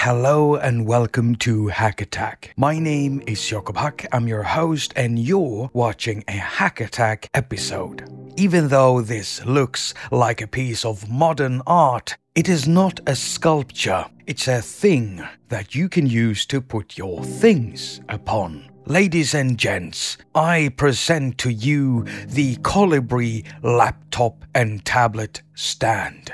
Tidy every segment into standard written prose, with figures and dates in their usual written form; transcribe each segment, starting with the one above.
Hello and welcome to haQ attaQ. My name is Jakob. I'm your host and you're watching a haQ attaQ episode. Even though this looks like a piece of modern art, it is not a sculpture. It's a thing that you can use to put your things upon. Ladies and gents, I present to you the Colibri laptop and tablet stand.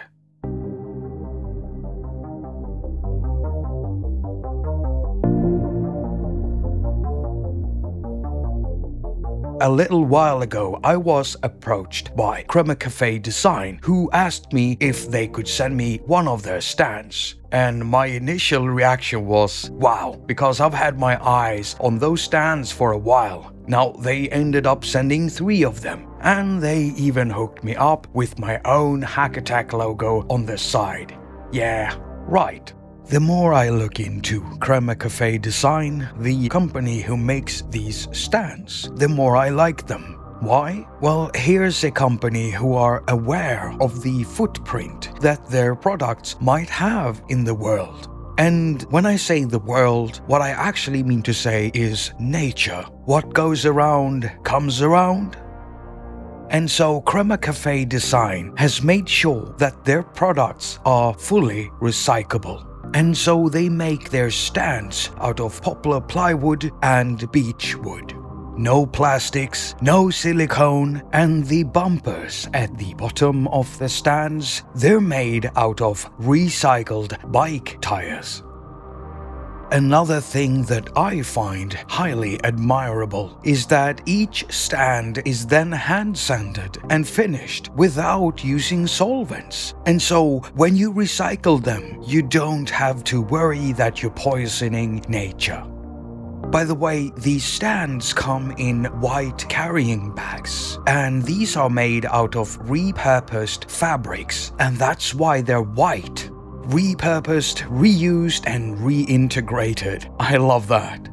A little while ago, I was approached by Cremacaffe Design, who asked me if they could send me one of their stands. And my initial reaction was, wow, because I've had my eyes on those stands for a while. Now they ended up sending 3 of them, and they even hooked me up with my own haQ attaQ logo on the side. Yeah, right. The more I look into Cremacaffe Design, the company who makes these stands, the more I like them. Why? Well, here's a company who are aware of the footprint that their products might have in the world. And when I say the world, what I actually mean to say is nature. What goes around comes around. And so Cremacaffe Design has made sure that their products are fully recyclable. And so they make their stands out of poplar plywood and beech wood. No plastics, no silicone, and the bumpers at the bottom of the stands, they're made out of recycled bike tires. Another thing that I find highly admirable is that each stand is then hand sanded and finished without using solvents. And so when you recycle them, you don't have to worry that you're poisoning nature. By the way, these stands come in white carrying bags, and these are made out of repurposed fabrics, and that's why they're white. Repurposed, reused, and reintegrated. I love that.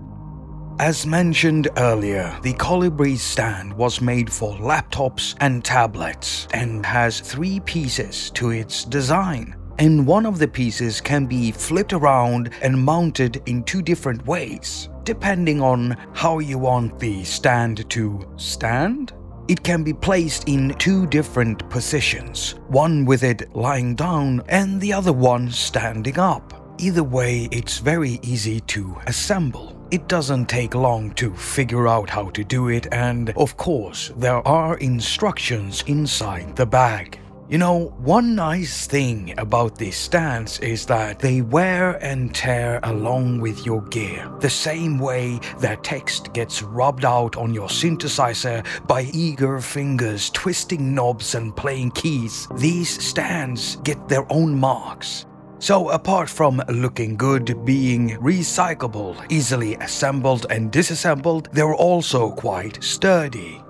As mentioned earlier, the Colibri stand was made for laptops and tablets and has 3 pieces to its design. And one of the pieces can be flipped around and mounted in 2 different ways, depending on how you want the stand to stand. It can be placed in 2 different positions, one with it lying down and the other one standing up. Either way, it's very easy to assemble. It doesn't take long to figure out how to do it, and of course, there are instructions inside the bag. You know, one nice thing about these stands is that they wear and tear along with your gear, the same way that text gets rubbed out on your synthesizer by eager fingers twisting knobs and playing keys. These stands get their own marks. So apart from looking good, being recyclable, easily assembled and disassembled, they're also quite sturdy.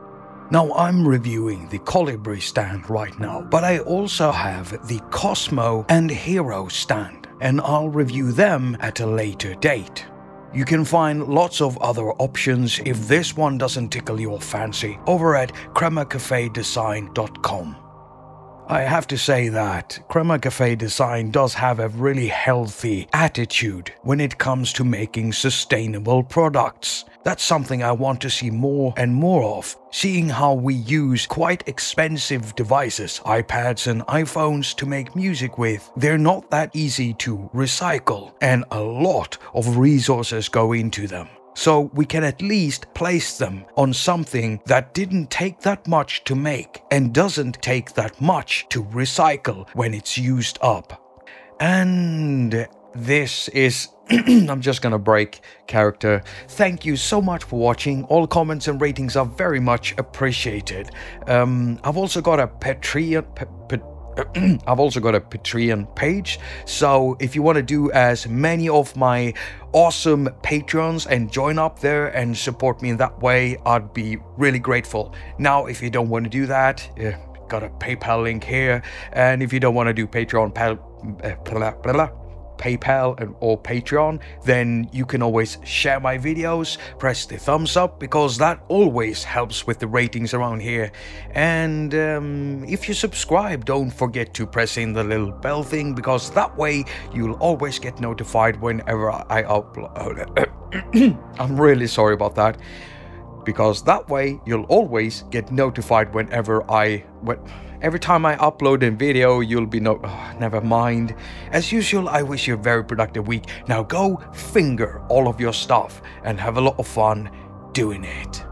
Now I'm reviewing the Colibri stand right now, but I also have the Cosmo and Hero stand, and I'll review them at a later date. You can find lots of other options if this one doesn't tickle your fancy over at cremacaffedesign.com. I have to say that Cremacaffe Design does have a really healthy attitude when it comes to making sustainable products. That's something I want to see more and more of, seeing how we use quite expensive devices, iPads and iPhones, to make music with. They're not that easy to recycle, and a lot of resources go into them. So we can at least place them on something that didn't take that much to make and doesn't take that much to recycle when it's used up. And this is... I'm just gonna break character. Thank you so much for watching. All comments and ratings are very much appreciated. I've also got a Patreon page, so if you want to do as many of my awesome patrons and join up there and support me in that way, I'd be really grateful. Now, if you don't want to do that, got a PayPal link here, and if you don't want to do Patreon, PayPal or Patreon, then you can always share my videos, press the thumbs up, because that always helps with the ratings around here. And if you subscribe, don't forget to press in the little bell thing, because that way you'll always get notified whenever I upload. I'm really sorry about that. Because that way you'll always get notified whenever every time I upload a video, you'll be never mind. As usual, I wish you a very productive week. Now go finger all of your stuff and have a lot of fun doing it.